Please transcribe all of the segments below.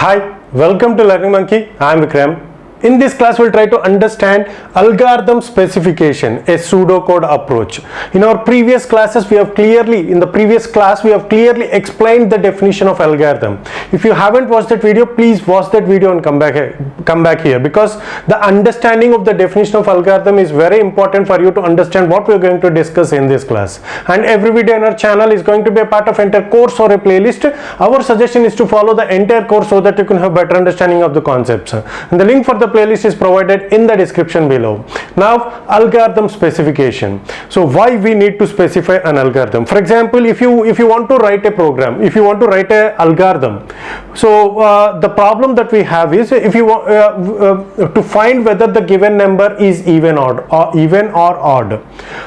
Hi, welcome to Learning Monkey. I am Vikram. In this class, we'll try to understand algorithm specification, a pseudocode approach. In our previous classes, we have clearly explained the definition of algorithm. If you haven't watched that video, please watch that video and come back here, because the understanding of the definition of algorithm is very important for you to understand what we're going to discuss in this class. And every video on our channel is going to be a part of entire course or a playlist. Our suggestion is to follow the entire course so that you can have better understanding of the concepts. And the link for the playlist is provided in the description below. Now, algorithm specification. So why we need to specify an algorithm? For example, if you want to write a program, if you want to write an algorithm, so the problem that we have is, if you want to find whether the given number is even or odd.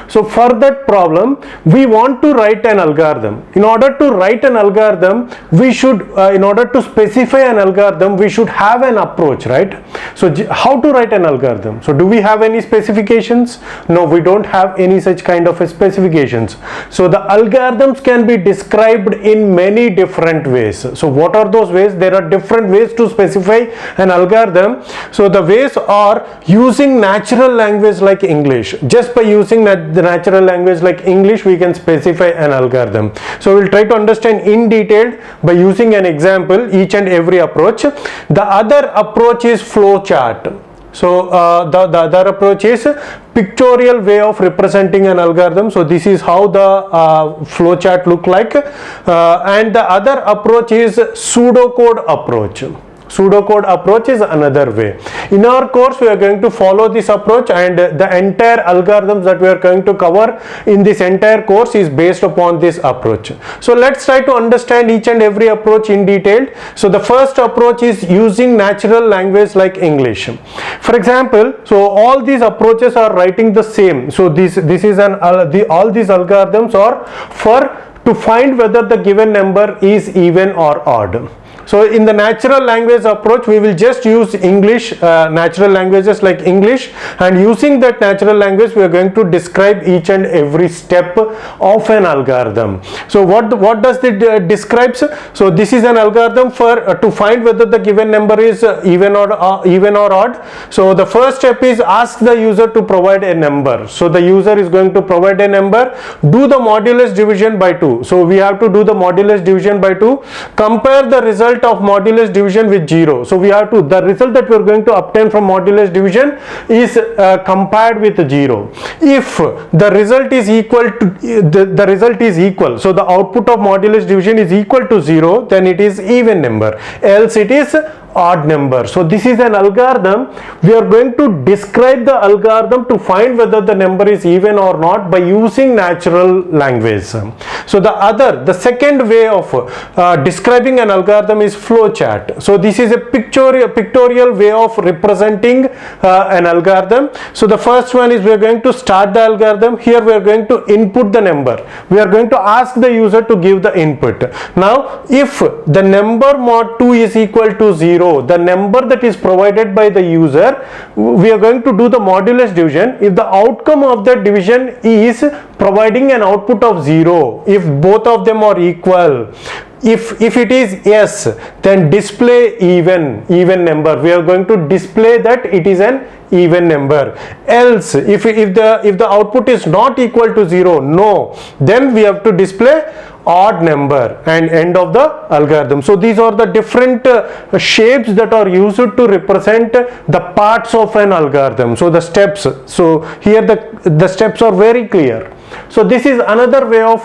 So for that problem, we want to write an algorithm. In order to write an algorithm, we should in order to specify an algorithm, we should have an approach, right? So how to write an algorithm? So do we have any specifications? No, we don't have any such kind of specifications. So the algorithms can be described in many different ways. So what are those ways? There are different ways to specify an algorithm. So the ways are using natural language like English. Just by using the natural language like English, we can specify an algorithm. So we'll try to understand in detail by using an example each and every approach. The other approach is flowchart. So the other approach is pictorial way of representing an algorithm. So this is how the flowchart look like, and the other approach is pseudocode approach. Pseudocode approach is another way. In our course, we are going to follow this approach, and the entire algorithms that we are going to cover in this entire course is based upon this approach. So let's try to understand each and every approach in detail. So the first approach is using natural language like English. For example, so all these approaches are writing the same. So this is all these algorithms are to find whether the given number is even or odd. So in the natural language approach, we will just use English, natural languages like English, and using that natural language, we are going to describe each and every step of an algorithm. So what does it describes? So this is an algorithm for to find whether the given number is even or odd. So the first step is ask the user to provide a number. So the user is going to provide a number. Do the modulus division by 2. So we have to do the modulus division by 2. Compare the result of modulus division with 0. So we have to, the result that we are going to obtain from modulus division is compared with 0. If the result is equal to the result is equal, so the output of modulus division is equal to 0, then it is even number, else it is odd number. So this is an algorithm. We are going to describe the algorithm to find whether the number is even or not by using natural language. So the second way of describing an algorithm is flowchart. So this is a pictorial way of representing an algorithm. So the first one is we are going to start the algorithm. Here we are going to input the number. We are going to ask the user to give the input. Now if the number mod 2 is equal to 0, the number that is provided by the user, we are going to do the modulus division. If the outcome of that division is providing an output of 0, if both of them are equal, if it is yes, then display even number. We are going to display that it is an even number. Else, if the output is not equal to 0, no, then we have to display odd number, and end of the algorithm. So these are the different shapes that are used to represent the parts of an algorithm. So the steps. So here the steps are very clear. So this is another way of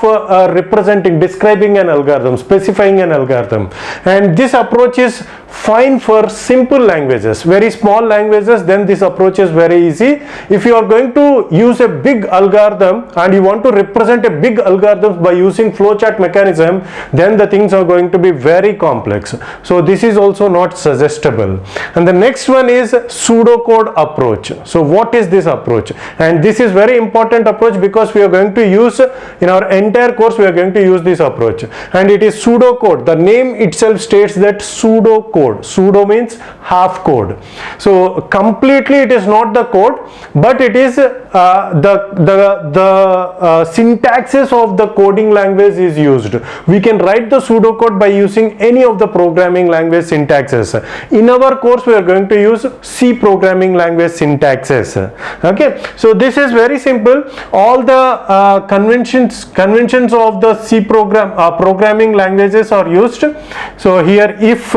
describing an algorithm, specifying an algorithm, and this approach is fine for simple languages. Very small languages, then this approach is very easy. If you are going to use a big algorithm and you want to represent a big algorithm by using flowchart mechanism, then the things are going to be very complex. So this is also not suggestible. And the next one is pseudocode approach. So what is this approach? And this is very important approach, because we are going to use in our entire course. We are going to use this approach, and it is pseudocode. The name itself states that pseudocode. Pseudo means half code. So completely it is not the code, but it is the syntaxes of the coding language is used. We can write the pseudocode by using any of the programming language syntaxes. In our course, we are going to use C programming language syntaxes. Okay, so this is very simple. All the conventions of the C programming languages are used. So here, if,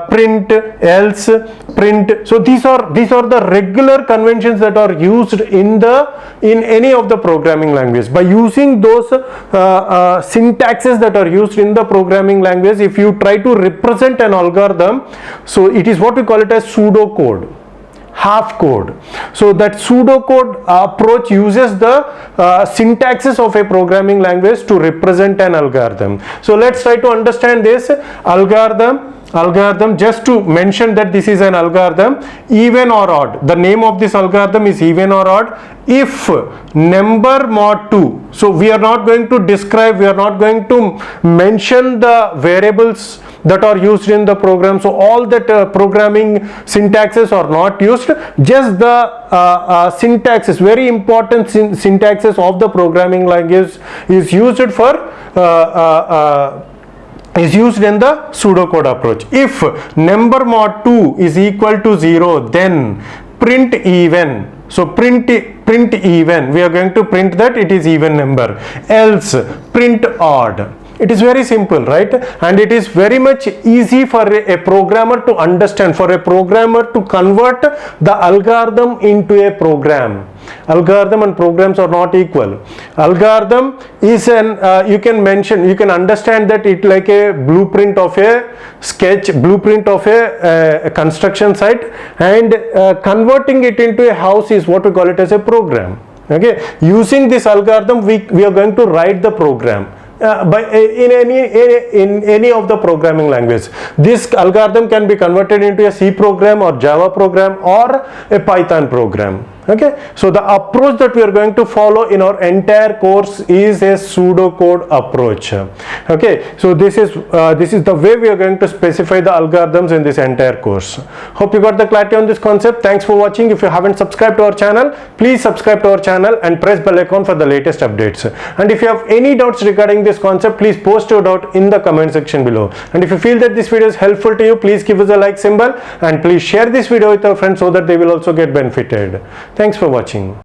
print, else, print. So these are the regular conventions that are used in any of the programming language. By using those syntaxes that are used in the programming language, if you try to represent an algorithm, so it is what we call it as pseudocode, half code. So that pseudocode approach uses the syntaxes of a programming language to represent an algorithm. So let's try to understand this algorithm. Just to mention that this is an algorithm, even or odd. The name of this algorithm is even or odd. If number mod 2, so we are not going to describe, we are not going to mention the variables that are used in the program. So all that programming syntaxes are not used, just the syntaxes, very important syntaxes of the programming language is used for is used in the pseudocode approach. If number mod 2 is equal to 0, then print even. So print even, we are going to print that it is even number. Else print odd. It is very simple, right? And it is very much easy for a programmer to understand, for a programmer to convert the algorithm into a program. Algorithm and programs are not equal. Algorithm is an you can understand that it like a blueprint of a sketch, blueprint of a construction site, and converting it into a house is what we call it as a program. Okay, using this algorithm we are going to write the program. In any of the programming language. This algorithm can be converted into a C program or Java program or a Python program. Okay, so the approach that we are going to follow in our entire course is a pseudocode approach. Okay, so this is the way we are going to specify the algorithms in this entire course. Hope you got the clarity on this concept. Thanks for watching. If you haven't subscribed to our channel, please subscribe to our channel and press bell icon for the latest updates. And if you have any doubts regarding this concept, please post your doubt in the comment section below. And if you feel that this video is helpful to you, please give us a like symbol and please share this video with your friends so that they will also get benefited. Thanks for watching.